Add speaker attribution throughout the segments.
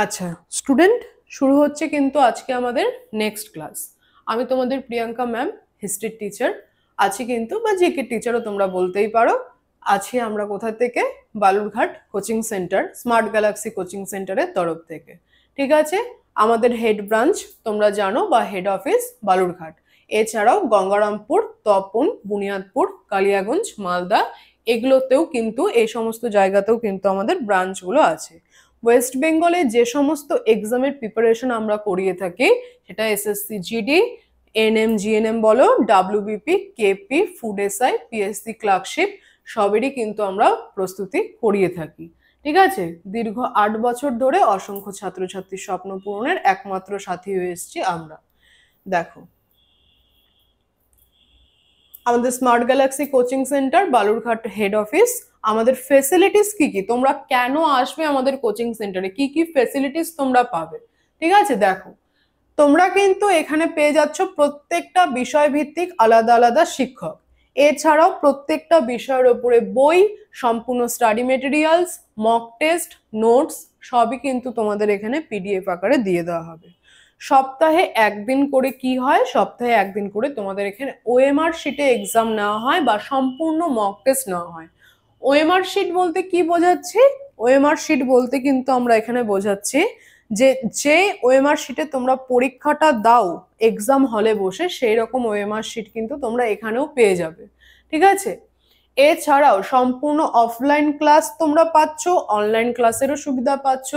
Speaker 1: আচ্ছা স্টুডেন্ট, শুরু হচ্ছে কিন্তু আজকে আমাদের নেক্সট ক্লাস। আমি তোমাদের প্রিয়াঙ্কা ম্যাম, হিস্ট্রির টিচার আছি কিন্তু, বা জিকে টিচারও তোমরা বলতেই পারো। আছি আমরা কোথা থেকে? Balurghat coaching centre, smart Galaxy coaching সেন্টারের তরফ থেকে। ঠিক আছে, আমাদের হেড ব্রাঞ্চ তোমরা জানো, বা হেড অফিস বালুরঘাট। এছাড়াও গঙ্গারামপুর, তপন, বুনিয়াদপুর, কালিয়াগঞ্জ, মালদা, এগুলোতেও কিন্তু, এই সমস্ত জায়গাতেও কিন্তু আমাদের ব্রাঞ্চগুলো আছে। ওয়েস্ট বেঙ্গলে যে সমস্ত এক্সামের প্রিপারেশন আমরা করিয়ে থাকি, সেটা এসএসসি জিডি, এনএম জিএনএম বলো, WBP, KP, food SI, PSC clerkship, সবেরই কিন্তু আমরা প্রস্তুতি করিয়ে থাকি। ঠিক আছে, দীর্ঘ 8 বছর ধরে অসংখ্য ছাত্রছাত্রীর স্বপ্ন পূরণের একমাত্র সাথী হয়ে এসেছি আমরা। দেখো, আমাদের smart Galaxy coaching centre Balurghat head office. আমাদের ফেসিলিটিস কি কি, তোমরা কেন আসবে আমাদের কোচিং সেন্টারে, কি কি ফেসিলিটিস তোমরা পাবে? ঠিক আছে, দেখো, তোমরা কিন্তু এখানে পেয়ে যাচ্ছ প্রত্যেকটা বিষয় ভিত্তিক আলাদা আলাদা শিক্ষক। এছাড়াও প্রত্যেকটা বিষয়ের উপরে বই, সম্পূর্ণ study materials, mock test, notes, সবই কিন্তু তোমাদের এখানে পিডিএফ আকারে দিয়ে দেওয়া হবে। সপ্তাহে একদিন করে কি হয়, সপ্তাহে একদিন করে তোমাদের এখানে ওএমআর শিটে এক্সাম নেওয়া হয়, বা সম্পূর্ণ মক টেস্ট নেওয়া হয়। ওএমআর শিট বলতে কি বোঝাচ্ছি? ওএমআর শিট বলতে কিন্তু আমরা এখানে বোঝাচ্ছি যে যে ওএমআর শিটে তোমরা পরীক্ষাটা দাও এক্সাম হলে বসে, সেই রকম ওএমআর শিট কিন্তু তোমরা এখানেও পেয়ে যাবে। ঠিক আছে, এছাড়াও সম্পূর্ণ অফলাইন ক্লাস তোমরা পাচ্ছ, অনলাইন ক্লাসেরও সুবিধা পাচ্ছ।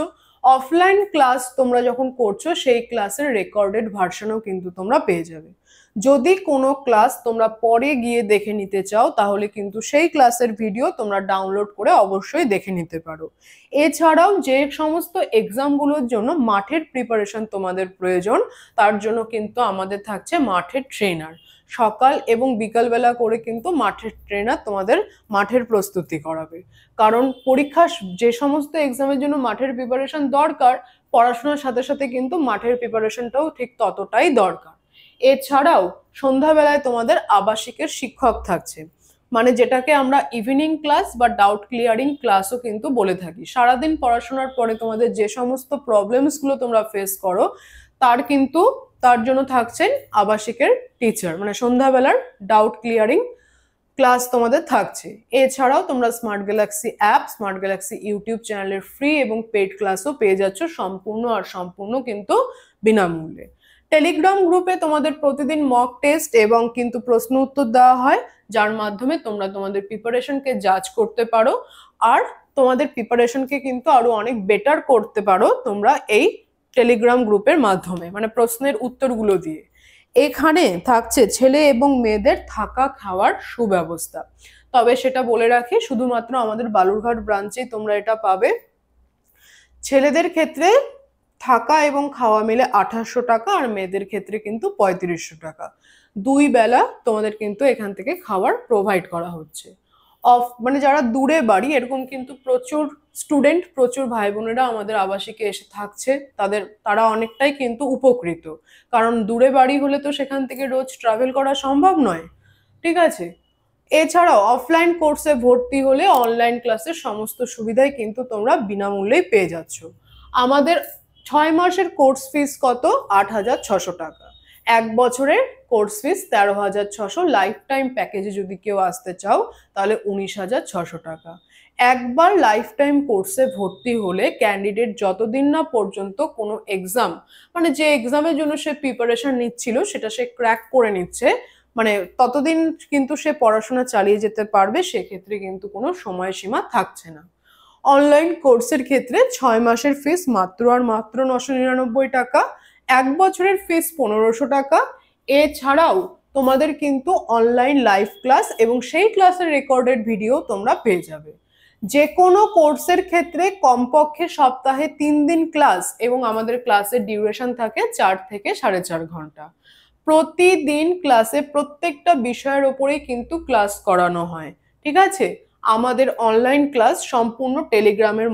Speaker 1: অফলাইন ক্লাস তোমরা যখন করছো, সেই ক্লাসের রেকর্ডেড ভার্সনও কিন্তু তোমরা পেয়ে যাবে। যদি কোনো ক্লাস তোমরা পরে গিয়ে দেখে নিতে চাও, তাহলে কিন্তু সেই ক্লাসের ভিডিও তোমরা ডাউনলোড করে অবশ্যই দেখে নিতে পারো। এছাড়াও যে সমস্ত এক্সামগুলোর জন্য মাঠের প্রিপারেশন তোমাদের প্রয়োজন, তার জন্য কিন্তু আমাদের থাকছে মাঠের ট্রেনার। সকাল এবং বিকালবেলা করে কিন্তু মাঠের ট্রেনার তোমাদের মাঠের প্রস্তুতি করাবে। কারণ পরীক্ষা, যে সমস্ত এক্সামের জন্য মাঠের প্রিপারেশন দরকার, পড়াশোনার সাথে সাথে কিন্তু মাঠের প্রিপারেশনটাও ঠিক ততটাই দরকার। এছাড়াও সন্ধ্যাবেলায় তোমাদের আবাসিকের শিক্ষক থাকছে, মানে যেটাকে আমরা ইভিনিং ক্লাস বা ডাউট ক্লিয়ারিং ক্লাসও কিন্তু বলে থাকি। সারাদিন পড়াশোনার পরে তোমাদের যে সমস্ত প্রবলেমস গুলো তোমরা ফেস করো, তার জন্য থাকছেন আবাসিকের টিচার, মানে সন্ধ্যাবেলার ডাউট ক্লিয়ারিং ক্লাস তোমাদের থাকছে। এছাড়াও তোমরা smart Galaxy app, smart galaxy YouTube চ্যানেলের ফ্রি এবং পেড ক্লাসও পেয়ে যাচ্ছ, সম্পূর্ণ কিন্তু বিনামূল্যে। টেলিগ্রাম গ্রুপে তোমাদের প্রতিদিন মক টেস্ট এবং কিন্তু প্রশ্ন উত্তর দেওয়া হয়, যার মাধ্যমে তোমরা তোমাদের প্রিপারেশনকে জাজ করতে পারো। আর তোমাদের প্রিপারেশনকে কিন্তু আরো অনেক বেটার করতে পারো তোমরা এই টেলিগ্রাম গ্রুপের মাধ্যমে, মানে প্রশ্নের উত্তরগুলো দিয়ে। এখানে থাকছে ছেলে এবং মেয়েদের থাকা খাওয়ার সুব্যবস্থা। তবে সেটা বলে রাখি, শুধুমাত্র আমাদের বালুরঘাট ব্রাঞ্চে তোমরা এটা পাবে। ছেলেদের ক্ষেত্রে থাকা এবং খাওয়া মিলে 2800 টাকা, আর মেয়েদের ক্ষেত্রে কিন্তু 3500 টাকা। 2 বেলা তোমাদের কিন্তু এখান থেকে খাবার প্রোভাইড করা হচ্ছে। মানে যারা দূরে বাড়ি, এরকম কিন্তু প্রচুর স্টুডেন্ট, প্রচুর ভাই বোনেরা আমাদের আবাসিকে এসে থাকছে, তারা অনেকটাই কিন্তু উপকৃত। কারণ দূরে বাড়ি হলে তো সেখান থেকে রোজ ট্রাভেল করা সম্ভব নয়। ঠিক আছে, এছাড়াও অফলাইন কোর্সে ভর্তি হলে অনলাইন ক্লাসের সমস্ত সুবিধাই কিন্তু তোমরা বিনামূল্যেই পেয়ে যাচ্ছ। আমাদের 6 মাসের কোর্স ফিস কত? 8600 টাকা। 1 বছরের কোর্স ফিস 13600। লাইফ টাইম প্যাকেজে যদি কেউ আসতে চাও, তাহলে 19600 টাকা। একবার লাইফ টাইম কোর্সে ভর্তি হলে ক্যান্ডিডেট যতদিন না পর্যন্ত কোনো এক্সাম, মানে যে এক্সামের জন্য সে প্রিপারেশন নিচ্ছিল সেটা সে ক্র্যাক করে নিচ্ছে, মানে ততদিন কিন্তু সে পড়াশোনা চালিয়ে যেতে পারবে, সেক্ষেত্রে কিন্তু কোনো সময়সীমা থাকছে না। অনলাইন কোর্সের ক্ষেত্রে 6 মাসের ফিস মাত্র আর মাত্র 999 টাকা। 1 বছরের ফিস 1500 টাকা। এছাড়াও তোমাদের কিন্তু অনলাইন লাইভ ক্লাস এবং সেই ক্লাসের রেকর্ডেড ভিডিও তোমরা পেয়ে যাবে। যে কোনো কোর্সের ক্ষেত্রে কমপক্ষে সপ্তাহে 3 দিন ক্লাস, এবং আমাদের ক্লাসের ডিউরেশন থাকে 4 থেকে 4.5 ঘন্টা। প্রতিদিন ক্লাসে প্রত্যেকটা বিষয়ের উপরেই কিন্তু ক্লাস করানো হয়। ঠিক আছে, আমাদের অনলাইন ক্লাস সম্পূর্ণ টেলিগ্রামের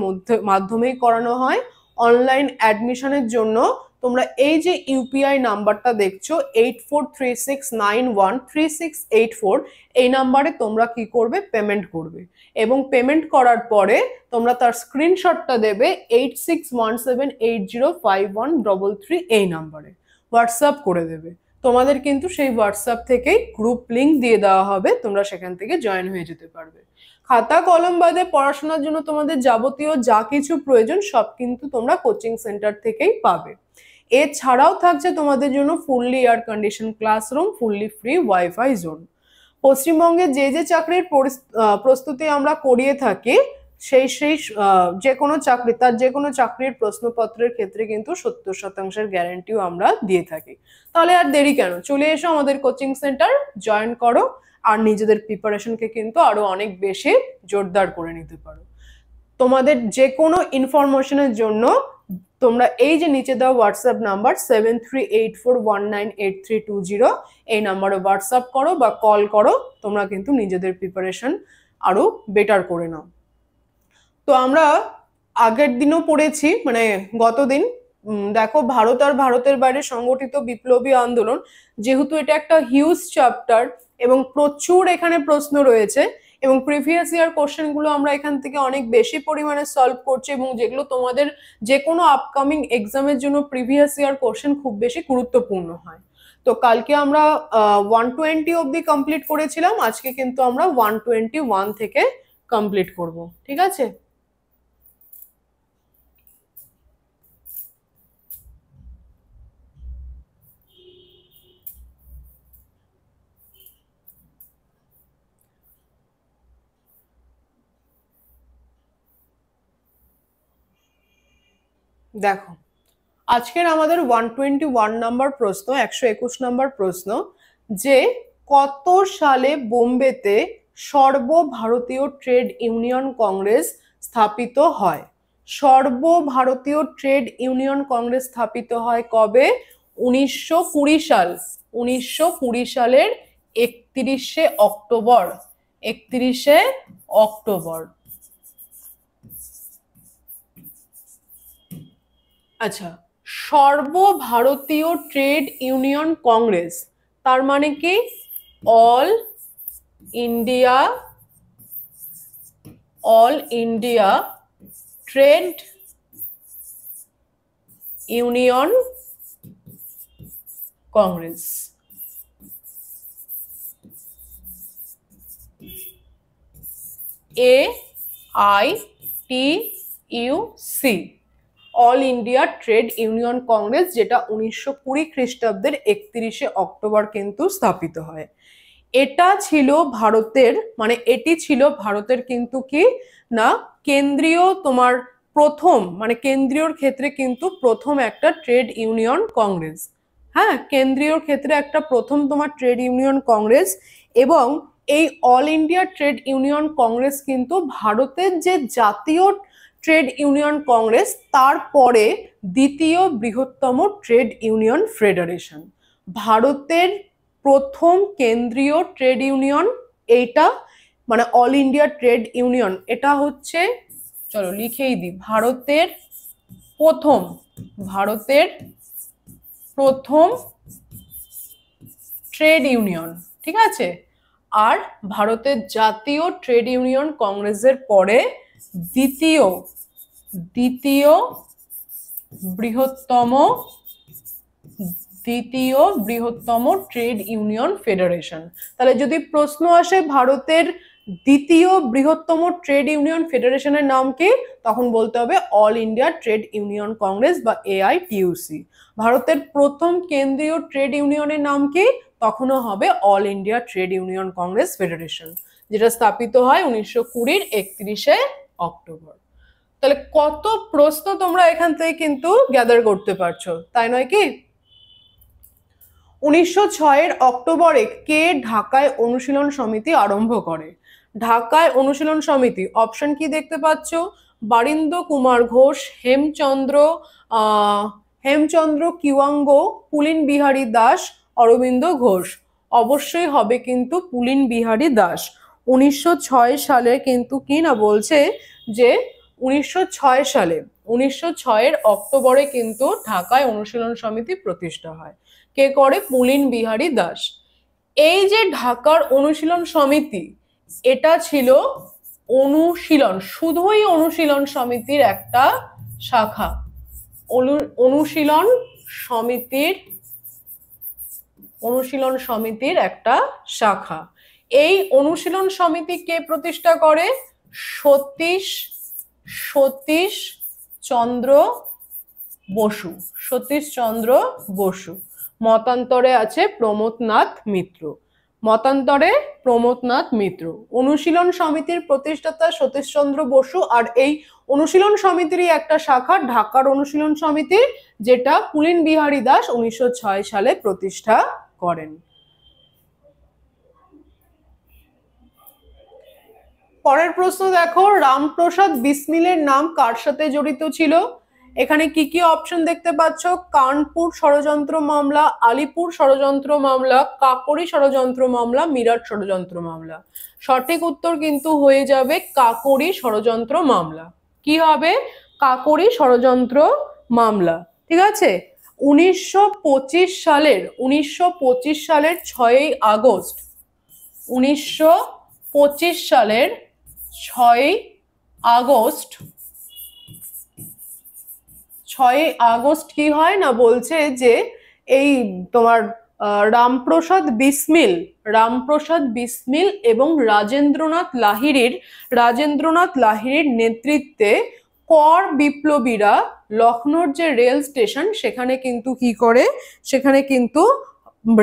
Speaker 1: মাধ্যমেই করানো হয়। অনলাইন অ্যাডমিশনের জন্য তোমরা এই যে ইউপিআই নাম্বারটা দেখছো 8436913684, এই নাম্বারে তোমরা কি করবে, পেমেন্ট করবে। এবং পেমেন্ট করার পরে তোমরা তার স্ক্রিনশটটা দেবে 8617805133 এই নাম্বারে হোয়াটসঅ্যাপ করে দেবে। তোমাদের কিন্তু সেই হোয়াটসঅ্যাপ থেকেই গ্রুপ লিংক দিয়ে দেওয়া হবে, তোমরা সেখান থেকে জয়েন হয়ে যেতে পারবে। খাতা কলম বাদে পড়াশোনার জন্য তোমাদের যাবতীয় যা কিছু প্রয়োজন সব কিন্তু তোমরা কোচিং সেন্টার থেকেই পাবে। এছাড়াও থাকছে তোমাদের জন্য fully air condition classroom, fully free wifi zone. পশ্চিমবঙ্গে যে যে চাকরির প্রস্তুতি আমরা করিয়ে থাকি সেই যে কোনো চাকরি, তার যে কোনো চাকরির প্রশ্নপত্রের ক্ষেত্রে কিন্তু 70% গ্যারান্টিও আমরা দিয়ে থাকি। তাহলে আর দেরি কেন, চলে এসো আমাদের কোচিং সেন্টার, জয়েন করো, আর নিজেদের প্রিপারেশনকে কিন্তু আরো অনেক বেশি জোরদার করে নিতে পারো। তোমাদের যে কোনো ইনফরমেশনের জন্য তোমরা এই যে নিচে দাও হোয়াটসঅ্যাপ নাম্বার 7384198320, এই নাম্বারে হোয়াটসঅ্যাপ করো বা কল করো, তোমরা কিন্তু নিজেদের প্রিপারেশন আরো বেটার করে নাও। তো আমরা আগের দিনও পড়েছি, মানে গতদিন, দেখো ভারত আর ভারতের বাইরে সংগঠিত বিপ্লবী আন্দোলন, যেহেতু এটা একটা হিউজ চ্যাপ্টার এবং প্রচুর এখানে প্রশ্ন রয়েছে এবং প্রিভিয়াস ইয়ার কোশ্চেন গুলো আমরা এখান থেকে অনেক বেশি পরিমাণে সলভ করছি, এবং যেগুলো তোমাদের যে কোনো আপকামিং এক্সামের জন্য প্রিভিয়াস ইয়ার কোশ্চেন খুব বেশি গুরুত্বপূর্ণ হয়। তো কালকে আমরা 120 অবধি কমপ্লিট করেছিলাম, আজকে কিন্তু আমরা 121 থেকে কমপ্লিট করব, ঠিক আছে? দেখো আজকের আমাদের 121 নাম্বার প্রশ্ন, 121 নাম্বার প্রশ্ন, যে কত সালে বোম্বেতে সর্বভারতীয় ট্রেড ইউনিয়ন কংগ্রেস স্থাপিত হয়? সর্বভারতীয় ট্রেড ইউনিয়ন কংগ্রেস স্থাপিত হয় কবে? 1920 সাল, 1920 সালের 31শে অক্টোবর, 31শে অক্টোবর। আচ্ছা, সর্বভারতীয় ট্রেড ইউনিয়ন কংগ্রেস তার মানে কি? All India trade union Congress. AITUC, all India trade union Congress, যেটা 1920 খ্রিস্টাব্দের 31শে অক্টোবর কিন্তু স্থাপিত হয়। এটা ছিল ভারতের, মানে এটি ছিল ভারতের কিন্তু কি না কেন্দ্রীয় তোমার প্রথম, মানে কেন্দ্রীয় ক্ষেত্রে কিন্তু প্রথম একটা ট্রেড ইউনিয়ন কংগ্রেস। হ্যাঁ, কেন্দ্রীয় ক্ষেত্রে একটা প্রথম তোমার ট্রেড ইউনিয়ন কংগ্রেস। এবং এই all India trade union Congress কিন্তু ভারতের যে জাতীয় ট্রেড ইউনিয়ন কংগ্রেস তারপরে দ্বিতীয় বৃহত্তম ট্রেড ইউনিয়ন ফেডারেশন। ভারতের প্রথম কেন্দ্রীয় ট্রেড ইউনিয়ন এইটা, মানে অল ইন্ডিয়া ট্রেড ইউনিয়ন, এটা হচ্ছে, চলো লিখেই দিই, ভারতের প্রথম ট্রেড ইউনিয়ন, ঠিক আছে? আর ভারতের জাতীয় ট্রেড ইউনিয়ন কংগ্রেসের পরে দ্বিতীয় বৃহত্তম ট্রেড ইউনিয়ন ফেডারেশন। তাহলে যদি প্রশ্ন আসে ভারতের দ্বিতীয় বৃহত্তম ট্রেড ইউনিয়ন ফেডারেশনের নাম কি, তখন বলতে হবে all India trade union Congress বা AITUC। ভারতের প্রথম কেন্দ্রীয় ট্রেড ইউনিয়নের নাম কি, তখনও হবে all India trade union Congress federation, যেটা স্থাপিত হয় 1920 31শে অক্টোবর। তাহলে কত প্রশ্ন তোমরা এখান থেকে কিন্তু গ্যাদার করতে পারছো, তাই নয় কি? 1906 অক্টোবরে কে ঢাকায় অনুশীলন সমিতি আরম্ভ করে? ঢাকায় অনুশীলন সমিতি, অপশন কি দেখতে পাচ্ছ? বারিন্দ কুমার ঘোষ, হেমচন্দ্র কিওয়াঙ্গ, পুলিন বিহারী দাস, অরবিন্দ ঘোষ। অবশ্যই হবে কিন্তু পুলিন বিহারী দাস। 1906 সালে কিন্তু কি না বলছে যে 1906 সালে 1906 অক্টোবরে কিন্তু ঢাকায় অনুশীলন সমিতি প্রতিষ্ঠা হয়। কে করে? পুলিন বিহারী দাস। এই যে ঢাকার অনুশীলন সমিতি, এটা ছিল অনুশীলন, শুধুই অনুশীলন সমিতির একটা শাখা। অনুশীলন সমিতির একটা শাখা। এই অনুশীলন সমিতি কে প্রতিষ্ঠা করে? সতীশ চন্দ্র বসু। মতান্তরে আছে প্রমথনাথ মিত্র। অনুশীলন সমিতির প্রতিষ্ঠাতা সতীশচন্দ্র বসু, আর এই অনুশীলন সমিতিরই একটা শাখা ঢাকার অনুশীলন সমিতি, যেটা পুলিন বিহারী দাস 1906 সালে প্রতিষ্ঠা করেন। পরের প্রশ্ন দেখো, রামপ্রসাদ বিসমিলের নাম কার সাথে জড়িত ছিল? এখানে কি কি অপশন দেখতে পাচ্ছ? কানপুর ষড়যন্ত্র মামলা, আলিপুর ষড়যন্ত্র মামলা, কাকোরি ষড়যন্ত্র মামলা, মিরাট ষড়যন্ত্র মামলা। সঠিক উত্তর কিন্তু হয়ে যাবে কাকোরি ষড়যন্ত্র মামলা। কি হবে? কাকোরি ষড়যন্ত্র মামলা। ঠিক আছে। 1925 সালের 6ই আগস্ট 1925 সালের 6ই আগস্ট কি হয় না, বলছে যে এই তোমার রামপ্রসাদ বিসমিল এবং রাজেন্দ্রনাথ লাহিড়ীর নেতৃত্বে কর বিপ্লবীরা লখনৌর যে রেল স্টেশন, সেখানে কিন্তু কি করে? সেখানে কিন্তু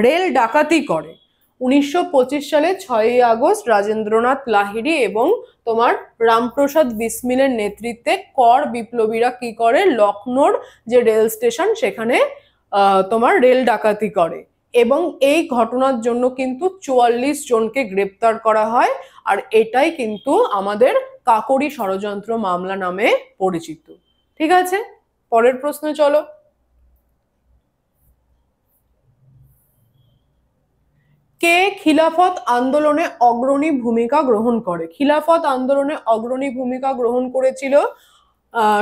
Speaker 1: রেল ডাকাতি করে। 1925 সালে 6ই আগস্ট রাজেন্দ্রনাথ লাহিড়ী এবং তোমার রামপ্রসাদ বিসমিলের নেতৃত্বে কর বিপ্লবীরা কি করে? লখনৌর যে রেল স্টেশন, সেখানে তোমার রেল ডাকাতি করে, এবং এই ঘটনার জন্য কিন্তু 44 জনকে গ্রেপ্তার করা হয়। আর এটাই কিন্তু আমাদের কাকোরি ষড়যন্ত্র মামলা নামে পরিচিত। ঠিক আছে, পরের প্রশ্নে চলো। কে খিলাফত আন্দোলনে অগ্রণী ভূমিকা গ্রহণ করে? খিলাফত আন্দোলনে অগ্রণী ভূমিকা গ্রহণ করেছিল,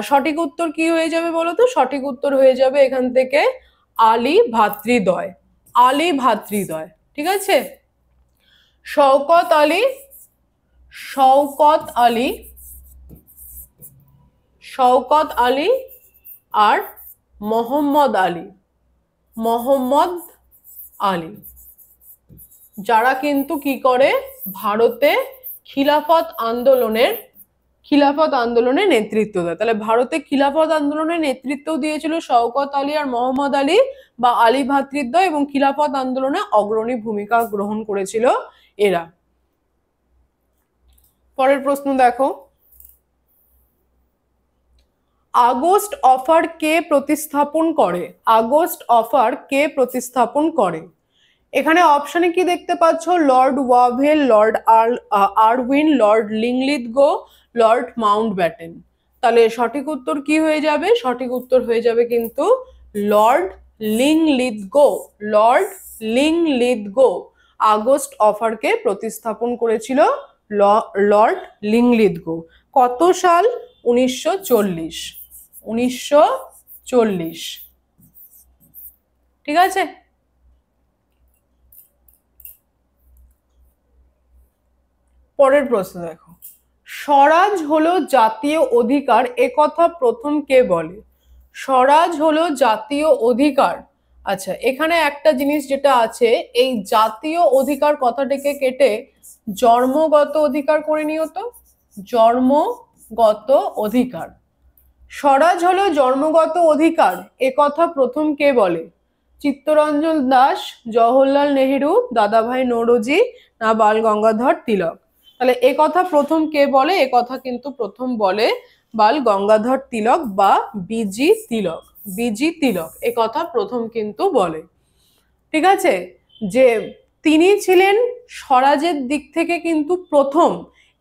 Speaker 1: সঠিক উত্তর কি হয়ে যাবে বলো তো? সঠিক উত্তর হয়ে যাবে এখান থেকে আলী ভ্রাতৃদ্বয়। ঠিক আছে। শওকত আলী আর মোহাম্মদ আলী, যারা কিন্তু কি করে? ভারতে খিলাফত আন্দোলনের নেতৃত্ব দেয়। তাহলে ভারতে খিলাফত আন্দোলনের নেতৃত্ব দিয়েছিল শওকত আলী আর মোহাম্মদ আলী বা আলী ভ্রাতৃদ্বয়, এবং খিলাফত আন্দোলনে অগ্রণী ভূমিকা গ্রহণ করেছিল এরা। পরের প্রশ্ন দেখো, আগস্ট অফার কে প্রতিস্থাপন করে? এখানে অপশনে কি দেখতে পাচ্ছ? Lord Wavell, lord Irwin, lord Linlithgow, lord Mountbatten. তাহলে সঠিক উত্তর কি হয়ে যাবে? সঠিক উত্তর হয়ে যাবে কিন্তু লর্ড লিংলিথগো আগস্ট অফারকে প্রতিস্থাপন করেছিল লর্ড লিংলিথগো। কত সাল? 1940। ঠিক আছে। পরের প্রশ্ন দেখো, স্বরাজ হলো জাতীয় অধিকার, একথা প্রথম কে বলে? স্বরাজ হলো জাতীয় অধিকার। আচ্ছা, এখানে একটা জিনিস যেটা আছে, এই জাতীয় অধিকার কথাটাকে কেটে জন্মগত অধিকার করে নিও তো। জন্মগত অধিকার। স্বরাজ হলো জন্মগত অধিকার, একথা প্রথম কে বলে? চিত্তরঞ্জন দাস, জওহরলাল নেহেরু, দাদাভাই নওরোজি, না বাল গঙ্গাধর তিলক? তাহলে একথা প্রথম কে বলে? একথা কিন্তু প্রথম বলে বাল গঙ্গাধর তিলক বা বিজি তিলক একথা প্রথম কিন্তু বলে। ঠিক আছে, যে তিনি ছিলেন স্বরাজের দিক থেকে কিন্তু প্রথম,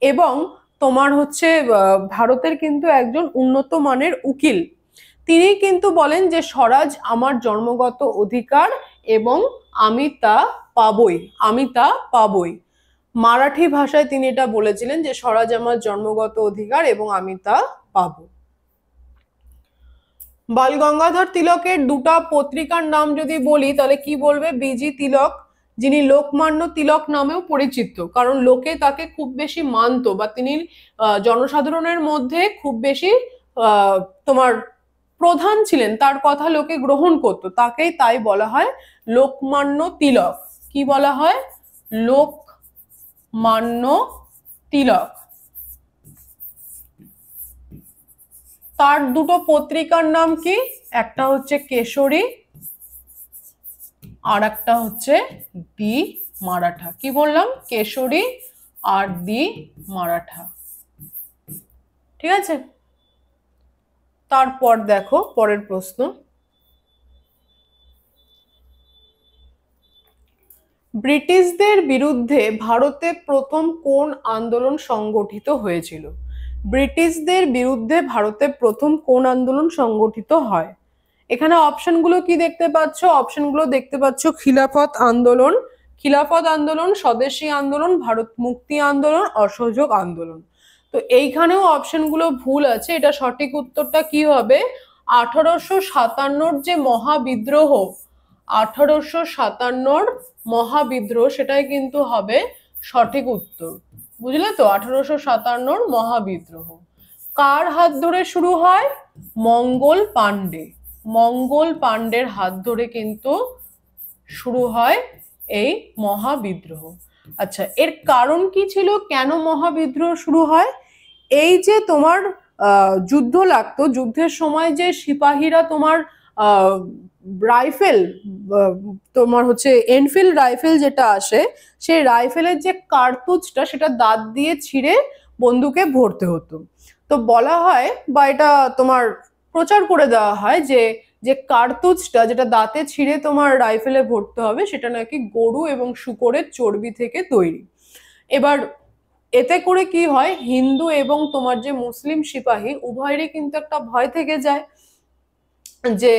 Speaker 1: এবং তোমার হচ্ছে ভারতের কিন্তু একজন উন্নত মানের উকিল। তিনি কিন্তু বলেন যে স্বরাজ আমার জন্মগত অধিকার এবং আমি তা পাবই। মারাঠি ভাষায় তিনি এটা বলেছিলেন যে স্বরাজ আমার জন্মগত অধিকার এবং আমি তা পাবো। বাল গঙ্গাধর তিলকের দুটা পত্রিকার নাম যদি বলি তাহলে কি বলবে? বিজি তিলক, যিনি লোকমান্য তিলক নামেও পরিচিত, কারণ লোকে তাকে খুব বেশি মানতো, বা তিনি জনসাধারণের মধ্যে খুব বেশি তোমার প্রধান ছিলেন, তার কথা লোকে গ্রহণ করতো, তাকেই তাই বলা হয় লোকমান্য তিলক। কি বলা হয়? লোকমান্য তিলক। তার দুটো পত্রিকার নাম কি? একটা হচ্ছে কেশরী আর একটা হচ্ছে দি মারাঠা। কি বললাম? কেশরী আর দি মারাঠা। ঠিক আছে, তারপর দেখো পরের প্রশ্ন। ব্রিটিশদের বিরুদ্ধে ভারতে প্রথম কোন আন্দোলন সংগঠিত হয়েছিল? ব্রিটিশদের বিরুদ্ধে ভারতে প্রথম কোন আন্দোলন সংগঠিত হয়? এখানে অপশনগুলো কি দেখতে পাচ্ছ? অপশনগুলো দেখতে পাচ্ছ খিলাফত আন্দোলন, খিলাফত আন্দোলন, স্বদেশী আন্দোলন, ভারত মুক্তি আন্দোলন, অসহযোগ আন্দোলন। তো এইখানেও অপশনগুলো ভুল আছে। এটা সঠিক উত্তরটা কি হবে? 1857 যে মহাবিদ্রোহ, 1857 মহাবিদ্রোহ, সেটাই কিন্তু হবে সঠিক উত্তর। বুঝলে তো? 1857 মহাবিদ্রোহ কার হাত ধরে শুরু হয়? মঙ্গল পাণ্ডে। মঙ্গল পাণ্ডের হাত ধরে কিন্তু শুরু হয় এই মহাবিদ্রোহ। আচ্ছা, এর কারণ কি ছিল? কেন মহাবিদ্রোহ শুরু হয়? এই যে তোমার যুদ্ধ লাগতো, যুদ্ধের সময় যে সিপাহীরা তোমার রাইফেল, তোমার হচ্ছে এনফিল্ড রাইফেল যেটা আসে, সেই রাইফেলের যে কার্তুজটা সেটা দাঁত দিয়ে ছিঁড়ে বন্দুকে ভরতে হতো। তো বলা হয়, বা এটা তোমার প্রচার করে দেওয়া হয়, যে যে কার্তুজটা যেটা দাঁতে ছিঁড়ে তোমার রাইফেলে ভরতে হবে, সেটা নাকি গরু এবং শূকরের চর্বি থেকে তৈরি। এবার এতে করে কি হয়, হিন্দু এবং তোমার যে মুসলিম সিপাহী উভয়েরই কিন্তু একটা ভয় থেকে যায় যে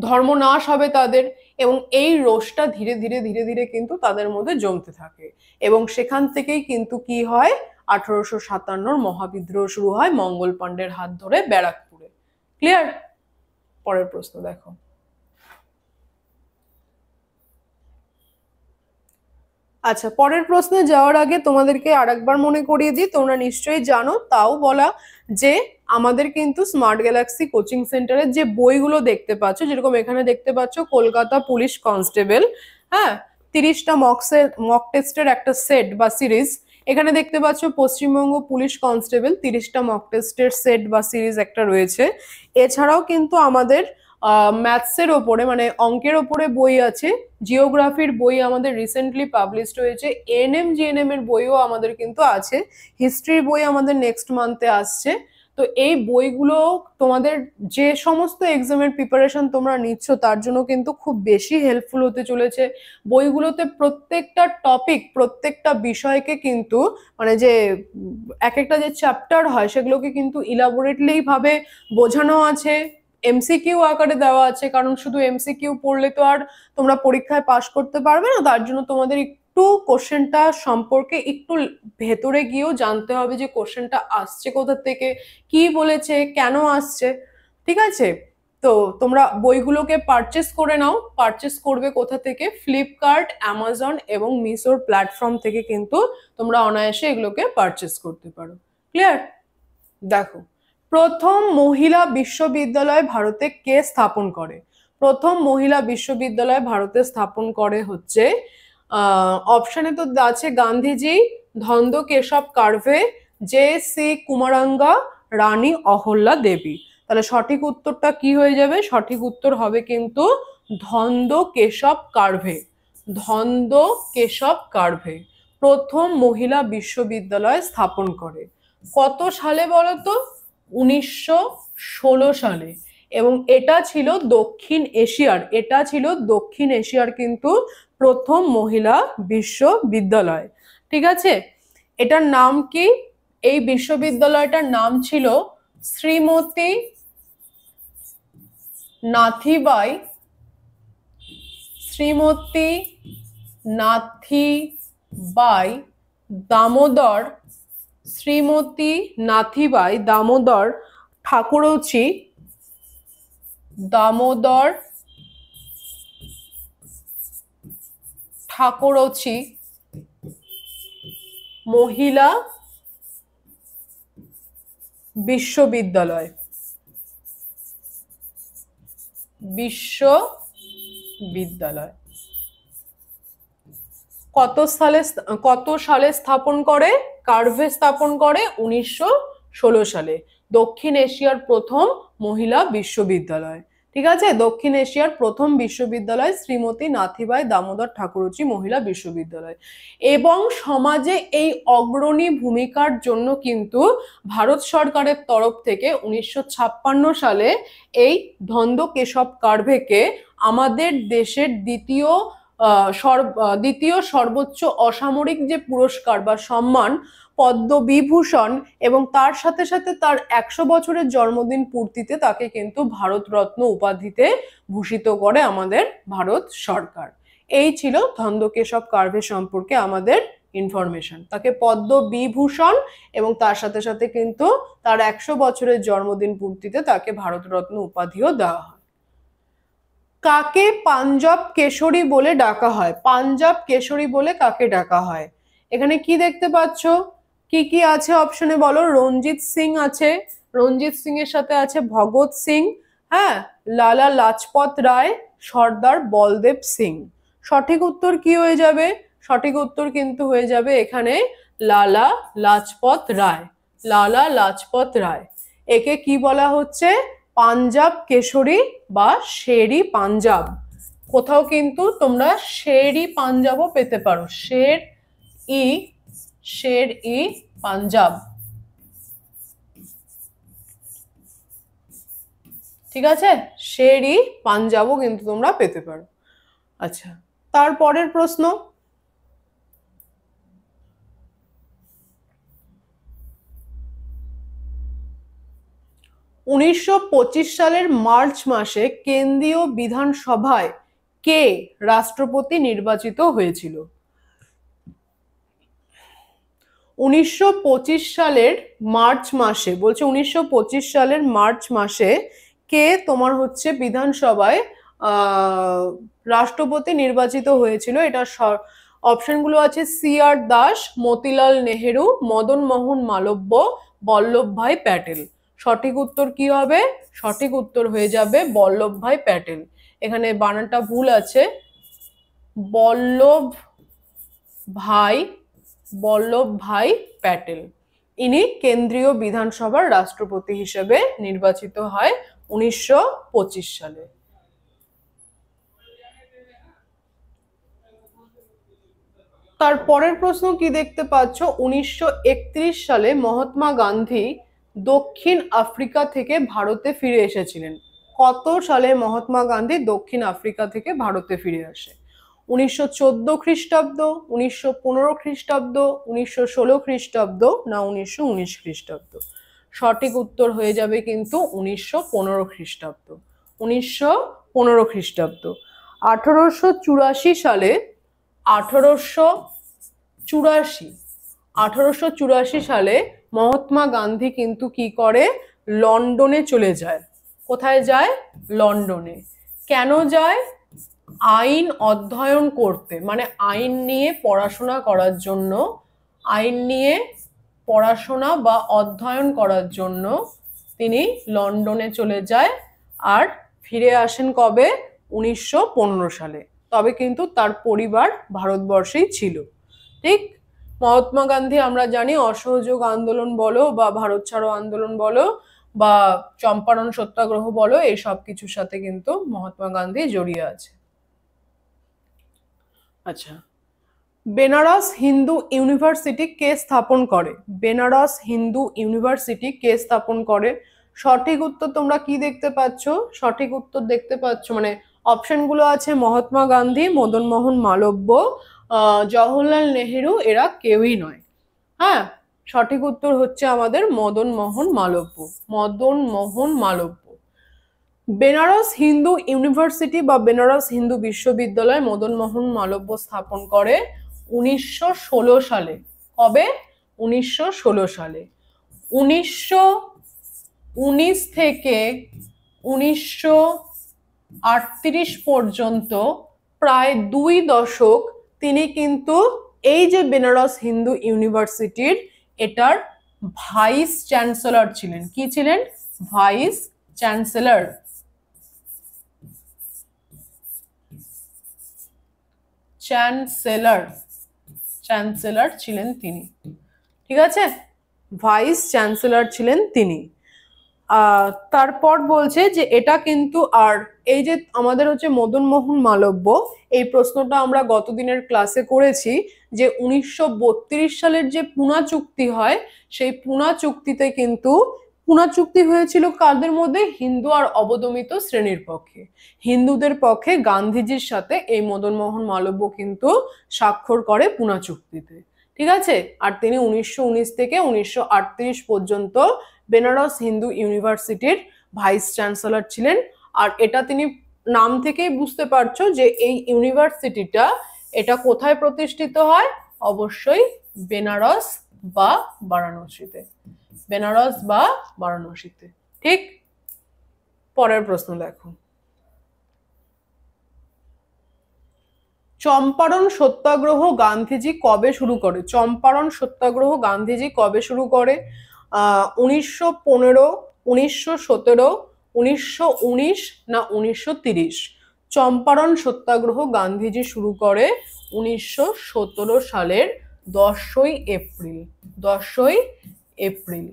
Speaker 1: ধর্মনাশ হবে তাদের, এবং এই রোষটা ধীরে ধীরে ধীরে ধীরে কিন্তু তাদের মধ্যে জমতে থাকে, এবং সেখান থেকেই কিন্তু কি হয়, 1857 মহাবিদ্রোহ শুরু হয় মঙ্গল পাণ্ডের হাত ধরে ব্যারাকপুরে। ক্লিয়ার? পরের প্রশ্ন দেখো। আচ্ছা, পরের প্রশ্নে যাওয়ার আগে তোমাদেরকে আরেকবার মনে করিয়ে দিই, তোমরা নিশ্চয়ই জানো, তাও বলা, যে আমাদের কিন্তু স্মার্ট গ্যালাক্সি কোচিং সেন্টারের যে বইগুলো দেখতে পাচ্ছ, যেরকম এখানে দেখতে পাচ্ছ কলকাতা পুলিশ কনস্টেবল, হ্যাঁ, 30টা মক টেস্টের একটা সেট বা সিরিজ। এখানে দেখতে পাচ্ছ পশ্চিমবঙ্গ পুলিশ কনস্টেবল, 30টা মক টেস্টের সেট বা সিরিজ একটা রয়েছে। এছাড়াও কিন্তু আমাদের ম্যাথসের ওপরে, মানে অঙ্কের ওপরে বই আছে, জিওগ্রাফির বই আমাদের রিসেন্টলি পাবলিশড হয়েছে, এএনএম জিএনএম এর বইও আমাদের কিন্তু আছে, হিস্ট্রির বই আমাদের নেক্সট মান্থে আসছে। তো এই বইগুলো তোমাদের যে সমস্ত এক্সামের প্রিপারেশন তোমরা নিচ্ছ তার জন্য কিন্তু খুব বেশি হেল্পফুল হতে চলেছে। বইগুলোতে প্রত্যেকটা টপিক, প্রত্যেকটা বিষয়কে কিন্তু, মানে যে এক একটা যে চ্যাপ্টার হয় সেগুলোকে কিন্তু ইলাবোরেটলি ভাবে বোঝানো আছে, এমসিকিউ আকারে দেওয়া আছে, কারণ শুধু এমসিকিউ পড়লে তো আর তোমরা পরীক্ষায় পাশ করতে পারবে না, তার জন্য তোমাদের একটু কোশ্চেনটা সম্পর্কে একটু ভেতরে গিয়েও জানতে হবে যে কোশ্চেনটা আসছে কোথা থেকে, কি বলেছে, কেন আসছে। ঠিক আছে? তো তোমরা বইগুলোকে পারচেস করে নাও। পারচেস করবে কোথা থেকে? ফ্লিপকার্ট, অ্যামাজন এবং মিশোর প্ল্যাটফর্ম থেকে কিন্তু তোমরা অনায়াসে এগুলোকে পারচেস করতে পারো। ক্লিয়ার? দেখো, প্রথম মহিলা বিশ্ববিদ্যালয় ভারতে কে স্থাপন করে? প্রথম মহিলা বিশ্ববিদ্যালয় ভারতে স্থাপন করে হচ্ছে, অপশনে তো আছে গান্ধীজি, ধন্দ কেশব কার্ভে, জে সি কুমারাঙ্গা, রানী অহল্যা দেবী। তাহলে সঠিক উত্তরটা কি হয়ে যাবে? সঠিক উত্তর হবে কিন্তু ধন্দ কেশব কার্ভে। ধন্দ কেশব কার্ভে প্রথম মহিলা বিশ্ববিদ্যালয় স্থাপন করে। কত সালে বলো তো? 1916 সালে। এবং এটা ছিল দক্ষিণ এশিয়ার, এটা ছিল দক্ষিণ এশিয়ার কিন্তু প্রথম মহিলা বিশ্ববিদ্যালয়। ঠিক আছে? এটার নাম কি? এই বিশ্ববিদ্যালয়টার নাম ছিল শ্রীমতী নাথিবাই, শ্রীমতী নাথিবাই দামোদর, শ্রীমতী নাথিবাই দামোদর ঠাকুরচি দামোদর ঠাকুরচি মহিলা বিশ্ববিদ্যালয়। বিশ্ববিদ্যালয় কত সালে স্থাপন করে? কার্ভে স্থাপন করে 1916 সালে। দক্ষিণ এশিয়ার প্রথম মহিলা বিশ্ববিদ্যালয়। ঠিক আছে, দক্ষিণ এশিয়ার প্রথম বিশ্ববিদ্যালয় শ্রীমতী নাথিবাই দামোদর ঠাকুরচি মহিলা বিশ্ববিদ্যালয়। এবং সমাজে এই অগ্রণী ভূমিকার জন্য কিন্তু ভারত সরকারের তরফ থেকে 1956 সালে এই ধন্দ কেশব কার্ভেকে আমাদের দেশের দ্বিতীয় সর্বোচ্চ অসামরিক যে পুরস্কার বা সম্মান পদ্মবিভূষণ, এবং তার সাথে সাথে তার 100 বছরের জন্মদিন পূর্তিতে তাকে কিন্তু ভারতরত্ন উপাধিতে ভূষিত করে আমাদের ভারত সরকার। এই ছিল ধন্দ কেশব কার্ভে সম্পর্কে আমাদের ইনফরমেশন। তাকে পদ্মবিভূষণ এবং তার সাথে সাথে কিন্তু তার 100 বছরের জন্মদিন পূর্তিতে তাকে ভারতরত্ন উপাধিও দেওয়া হয়। কাকে পাঞ্জাব কেশরী বলে ডাকা হয়? পাঞ্জাব কেশরী বলে কাকে ডাকা হয়? এখানে কি দেখতে পাচ্ছ? কি আছে অপশনে বলো? রঞ্জিত সিং আছে, রঞ্জিত সিং এর সাথে আছে ভগৎ সিং, হ্যাঁ, লালা লাজপত রায়, সর্দার বলদেব সিং। সঠিক উত্তর কি হয়ে যাবে? সঠিক উত্তর কিন্তু হয়ে যাবে এখানে লালা লাজপত রায়। লালা লাজপত রায়। একে কি বলা হচ্ছে? পাঞ্জাব কেশরী বা শেরি পাঞ্জাব। কোথাও কিন্তু তোমরা শেরি পাঞ্জাবও পেতে পারো। শের ই পাঞ্জাব। ঠিক আছে, শেরি পাঞ্জাবও কিন্তু তোমরা পেতে পারো। আচ্ছা, তারপরের প্রশ্ন, 1925 সালের মার্চ মাসে কেন্দ্রীয় বিধানসভায় কে রাষ্ট্রপতি নির্বাচিত হয়েছিল? 1925 সালের মার্চ মাসে, বলছে 1925 সালের মার্চ মাসে কে তোমার হচ্ছে বিধানসভায় রাষ্ট্রপতি নির্বাচিত হয়েছিল? এটা অপশনগুলো আছে সি.আর. দাস, মতিলাল নেহেরু, মদন মোহন মালব্য, বল্লভভাই প্যাটেল। সঠিক উত্তর কি হবে? সঠিক উত্তর হয়ে যাবে বল্লভভাই প্যাটেল। এখানে বানানটা ভুল আছে, বল্লভভাই প্যাটেল। ইনি কেন্দ্রীয় বিধানসভার রাষ্ট্রপতি হিসেবে নির্বাচিত হয় 1925 সালে। তারপরের প্রশ্ন কি দেখতে পাচ্ছ? 1931 সালে মহাত্মা গান্ধী দক্ষিণ আফ্রিকা থেকে ভারতে ফিরে এসেছিলেন। কত সালে মহাত্মা গান্ধী দক্ষিণ আফ্রিকা থেকে ভারতে ফিরে আসে? 1914 খ্রিস্টাব্দ, 1915 খ্রিস্টাব্দ, 1916 খ্রিস্টাব্দ না 1919 খ্রিস্টাব্দ? সঠিক উত্তর হয়ে যাবে কিন্তু 1915 খ্রিস্টাব্দ। 1915 খ্রিস্টাব্দ। 1884 সালে 1884 সালে মহাত্মা গান্ধী কিন্তু কি করে? লন্ডনে চলে যায়। কোথায় যায়? লন্ডনে। কেন যায়? আইন অধ্যয়ন করতে, মানে আইন নিয়ে পড়াশোনা করার জন্য, আইন নিয়ে পড়াশোনা বা অধ্যয়ন করার জন্য তিনি লন্ডনে চলে যায়। আর ফিরে আসেন কবে? 1915 সালে। তবে কিন্তু তার পরিবার ভারতবর্ষেই ছিল। ঠিক, মহাত্মা গান্ধী আমরা জানি অসহযোগ আন্দোলন বলো বা ভারত ছাড়ো আন্দোলন বলো বা চম্পারণ সত্যাগ্রহ বলো, এই সব কিছুর সাথে কিন্তু মহাত্মা গান্ধী জড়িয়ে আছে। আচ্ছা, বেনারস হিন্দু ইউনিভার্সিটি কে স্থাপন করে? বেনারস হিন্দু ইউনিভার্সিটি কে স্থাপন করে? সঠিক উত্তর তোমরা কি দেখতে পাচ্ছ? সঠিক উত্তর দেখতে পাচ্ছ, মানে অপশনগুলো আছে মহাত্মা গান্ধী, মদন মোহন মালব্য, জওহরলাল নেহেরু, এরা কেউই নয়। হ্যাঁ, সঠিক উত্তর হচ্ছে আমাদের মদন মোহন মালব্য। মদন মোহন মালব্য। বেনারস হিন্দু ইউনিভার্সিটি বা বেনারস হিন্দু বিশ্ববিদ্যালয় মদন মোহন মালব্য স্থাপন করে 1916 সালে। কবে? 1916 সালে। 1919 থেকে পর্যন্ত প্রায় 2 দশক তিনি কিন্তু এই যে বেনারস হিন্দু ইউনিভার্সিটির এটার ভাইস চ্যান্সেলর ছিলেন। কি ছিলেন? Vice chancellor. চ্যান্সেলর চ্যান্সেলর ছিলেন তিনি। ঠিক আছে, ভাইস চ্যান্সেলর ছিলেন তিনি। তারপর বলছে যে এটা কিন্তু আর এই যে আমাদের হচ্ছে মদন মোহন মালব্য, এই প্রশ্নটা আমরা গত দিনের ক্লাসে করেছি যে 1932 সালের যে পুনা চুক্তি হয়, সেই পুনা চুক্তিতে কিন্তু পুনা চুক্তি হয়েছিল কাদের মধ্যে? হিন্দু আর অবদমিত শ্রেণীর পক্ষে। হিন্দুদের পক্ষে গান্ধীজির সাথে এই মদন মোহন মালব্য কিন্তু স্বাক্ষর করে পুনা চুক্তিতে। ঠিক আছে, আর তিনি 1919 থেকে 1938 পর্যন্ত বেনারস হিন্দু ইউনিভার্সিটির ভাইস চ্যান্সেলর ছিলেন। আর এটা তিনি নাম থেকেই বুঝতে পারছো যে এই ইউনিভার্সিটিটা এটা কোথায় প্রতিষ্ঠিত হয়? অবশ্যই বেনারস বা বারাণসীতে। বেনারস বা বারাণসীতে। ঠিক, পরের প্রশ্ন দেখো। চম্পারণ সত্যাগ্রহ গান্ধীজি কবে শুরু করে? চম্পারণ সত্যাগ্রহ গান্ধীজি কবে শুরু করে? 1915, 1917, 1919 না 1930? চম্পারণ সত্যাগ্রহ গান্ধীজি শুরু করে 1917 সালের 10ই এপ্রিল। 10ই এপ্রিল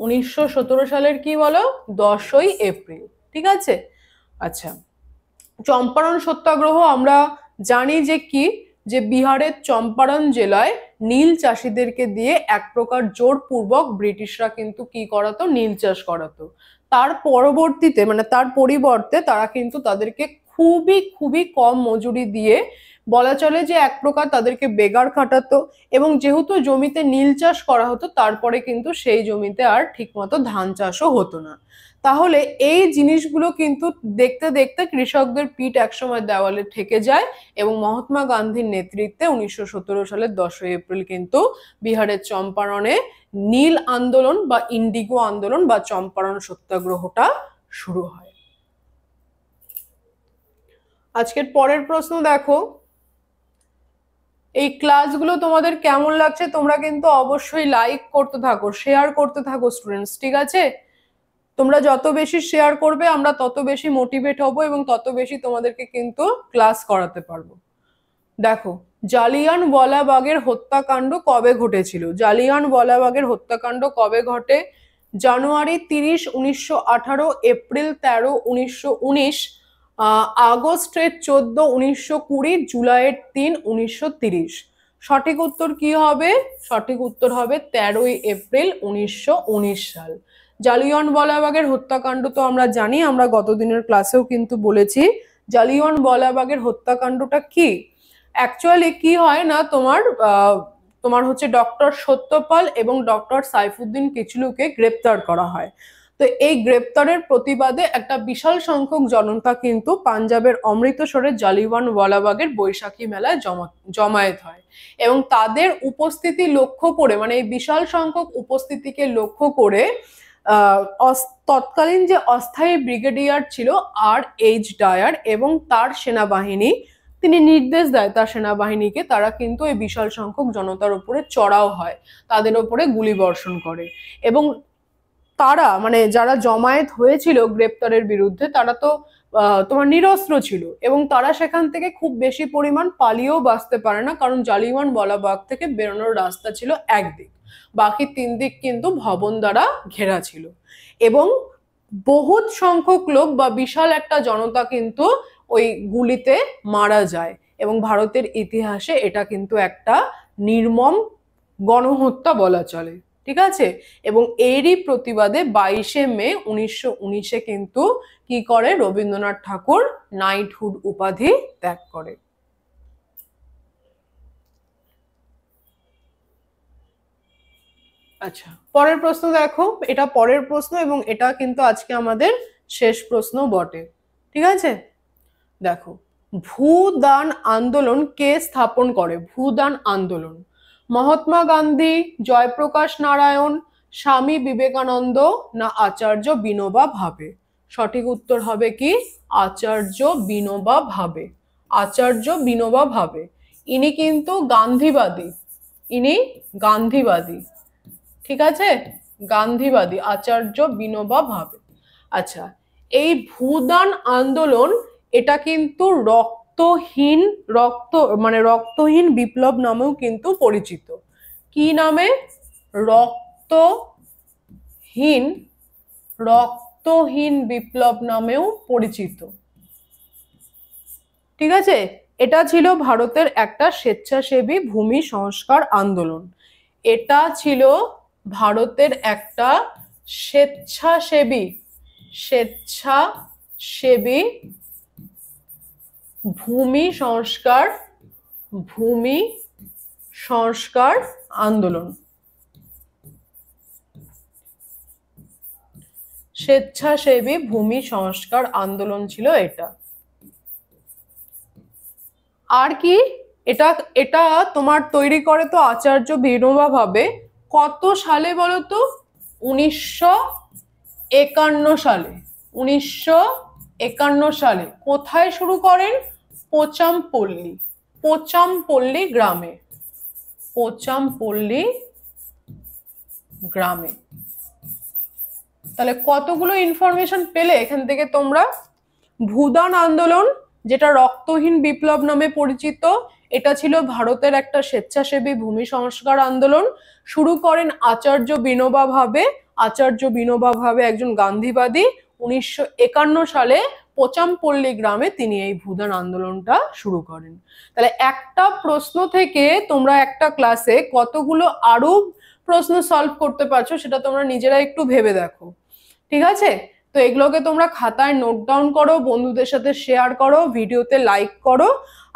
Speaker 1: 1917 সালের কি বলো? 10ই এপ্রিল। ঠিক আছে, আচ্ছা। চম্পারণ সত্যাগ্রহ আমরা জানি যে কি, যে বিহারের চম্পারণ জেলায় নীল চাষিদেরকে দিয়ে এক প্রকার জোরপূর্বক ব্রিটিশরা কিন্তু কি করাতো? নীল চাষ করাতো। তার পরবর্তীতে মানে তার পরিবর্তে তারা কিন্তু তাদেরকে খুবই খুবই কম মজুরি দিয়ে, বলা চলে যে এক প্রকার তাদেরকে বেগার খাটাতো। এবং যেহেতু জমিতে নীল চাষ করা হতো, তারপরে কিন্তু সেই জমিতে আর ঠিকমতো ধান চাষও হতো না। তাহলে এই জিনিসগুলো কিন্তু দেখতে দেখতে কৃষকদের পিঠ একসময় দেওয়ালে ঠেকে যায় এবং মহাত্মা গান্ধীর নেতৃত্বে 1917 সালের 10ই এপ্রিল কিন্তু বিহারের চম্পারণে নীল আন্দোলন বা ইন্ডিগো আন্দোলন বা চম্পারণ সত্যাগ্রহটা শুরু হয়। আজকের পরের প্রশ্ন দেখো। এই ক্লাসগুলো তোমাদের কেমন লাগছে তোমরা কিন্তু অবশ্যই লাইক করতে থাকো, শেয়ার করতে থাকো স্টুডেন্টস। ঠিক আছে, তোমরা যত বেশি শেয়ার করবে আমরা তত বেশি মোটিভেট হব এবং তত বেশি তোমাদেরকে কিন্তু ক্লাস করাতে পারবো। দেখো, জালিয়ানওয়ালাবাগের হত্যাকাণ্ড কবে ঘটেছিল? জালিয়ানওয়ালাবাগের হত্যাকাণ্ড কবে ঘটে? জানুয়ারি 30, 1918, এপ্রিল 13, 1919, আগস্টের 14, 1920, জুলাইয়ের 3, 1930। সঠিক উত্তর কি হবে? সঠিক উত্তর হবে 13ই এপ্রিল 1919 সাল। জালিয়ানওয়ালাবাগের হত্যাকাণ্ড তো আমরা জানি, আমরা গত দিনের ক্লাসেও কিন্তু বলেছি। জালিয়ানওয়ালাবাগের হত্যাকাণ্ডটা কি? অ্যাকচুয়ালি কি হয় না, তোমার হচ্ছে ডক্টর সত্যপাল এবং ডক্টর সাইফুদ্দিন কিচলুকে গ্রেপ্তার করা হয়। তো এই গ্রেপ্তারের প্রতিবাদে একটা বিশাল সংখ্যক জনতা কিন্তু পাঞ্জাবের অমৃতসরের জালিয়ানওয়ালাবাগের বৈশাখী মেলায় জমায়েত হয় এবং তাদের উপস্থিতি লক্ষ্য করে, মানে এই বিশাল সংখ্যক উপস্থিতিকে লক্ষ্য করে তৎকালীন যে অস্থায়ী ব্রিগেডিয়ার ছিল R.H. ডায়ার এবং তার সেনাবাহিনী, তিনি নির্দেশ দেয় তার সেনাবাহিনীকে, তারা কিন্তু এই বিশাল সংখ্যক জনতার উপরে চড়াও হয়, তাদের উপরে গুলি বর্ষণ করে। এবং তারা মানে যারা জমায়েত হয়েছিল গ্রেপ্তারের বিরুদ্ধে, তারা তো তোমার নিরস্ত্র ছিল এবং তারা সেখান থেকে খুব বেশি পরিমাণ পালিয়েও বাঁচতে পারে না, কারণ জালিয়ানওয়ালাবাগ থেকে বেরোনোর রাস্তা ছিল একদিক, বাকি 3 দিক কিন্তু ভবন দ্বারা ঘেরা ছিল। এবং বহুত সংখ্যক লোক বা বিশাল একটা জনতা কিন্তু ওই গুলিতে মারা যায় এবং ভারতের ইতিহাসে এটা কিন্তু একটা নির্মম গণহত্যা বলা চলে। ঠিক আছে, এবং এরই প্রতিবাদে 22শে মে 1919 কিন্তু কি করে? রবীন্দ্রনাথ ঠাকুর নাইটহুড উপাধি ত্যাগ করে। আচ্ছা, পরের প্রশ্ন দেখো। এটা পরের প্রশ্ন এবং এটা কিন্তু আজকে আমাদের শেষ প্রশ্ন বটে। ঠিক আছে, দেখো, ভূদান আন্দোলন কে স্থাপন করে? ভূদান আন্দোলন মহাত্মা গান্ধী, জয়প্রকাশ নারায়ণ, স্বামী বিবেকানন্দ না আচার্য বিনোবা ভাবে? সঠিক উত্তর হবে কি আচার্য বিনোবা ভাবে। আচার্য বিনোবা ভাবে ইনি কিন্তু গান্ধীবাদী, ইনি গান্ধীবাদী, ঠিক আছে, গান্ধীবাদী আচার্য বিনোবা ভাবে। আচ্ছা, এই ভূদান আন্দোলন এটা কিন্তু রক্তহীন বিপ্লব নামেও কিন্তু পরিচিত। কি নামে? রক্তহীন বিপ্লব নামেও পরিচিত, ঠিক আছে। এটা ছিল ভারতের একটা স্বেচ্ছাসেবী ভূমি সংস্কার আন্দোলন। এটা ছিল ভারতের একটা স্বেচ্ছাসেবী ভূমি সংস্কার আন্দোলন। স্বেচ্ছাসেবী ভূমি সংস্কার আন্দোলন ছিল এটা। আর কি, এটা এটা তোমার তৈরি করে তো আচার্য বিনোবা ভাবে। কত সালে বলো তো? 1951 সালে। 1951 সালে কোথায় শুরু করেন? পোচামপল্লী গ্রামে। পোচামপল্লী গ্রামে। তাহলে কতগুলো ইনফরমেশন পেলে এখান থেকে তোমরা? ভূদান আন্দোলন যেটা রক্তহীন বিপ্লব নামে পরিচিত, এটা ছিল ভারতের একটা স্বেচ্ছাসেবী ভূমি সংস্কার আন্দোলন। শুরু করেন আচার্য বিনোবা ভাবে। আচার্য বিনোবা ভাবে একজন গান্ধীবাদী। 1951 সালে পোচামপল্লী গ্রামে তিনি এই ভূদান আন্দোলনটা শুরু করেন। তাহলে একটা প্রশ্ন থেকে তোমরা একটা ক্লাসে কতগুলো আরো প্রশ্ন সলভ করতে পারছো সেটা তোমরা নিজেরা একটু ভেবে দেখো, ঠিক আছে। তো এগুলোকে তোমরা খাতায় নোট ডাউন করো, বন্ধুদের সাথে শেয়ার করো, ভিডিওতে লাইক করো,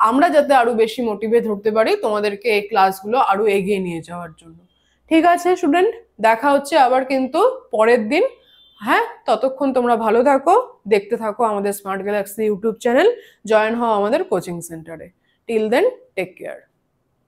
Speaker 1: আমরা যাতে আরো বেশি মোটিভেট হতে পারি তোমাদেরকে এই ক্লাসগুলো আরো এগিয়ে নিয়ে যাওয়ার জন্য। ঠিক আছে স্টুডেন্ট, দেখা হচ্ছে আবার কিন্তু পরের দিন। হ্যাঁ, ততক্ষণ তোমরা ভালো থাকো, দেখতে থাকো আমাদের smart galaxy YouTube channel, join হও আমাদের কোচিং সেন্টারে। Till then, take care.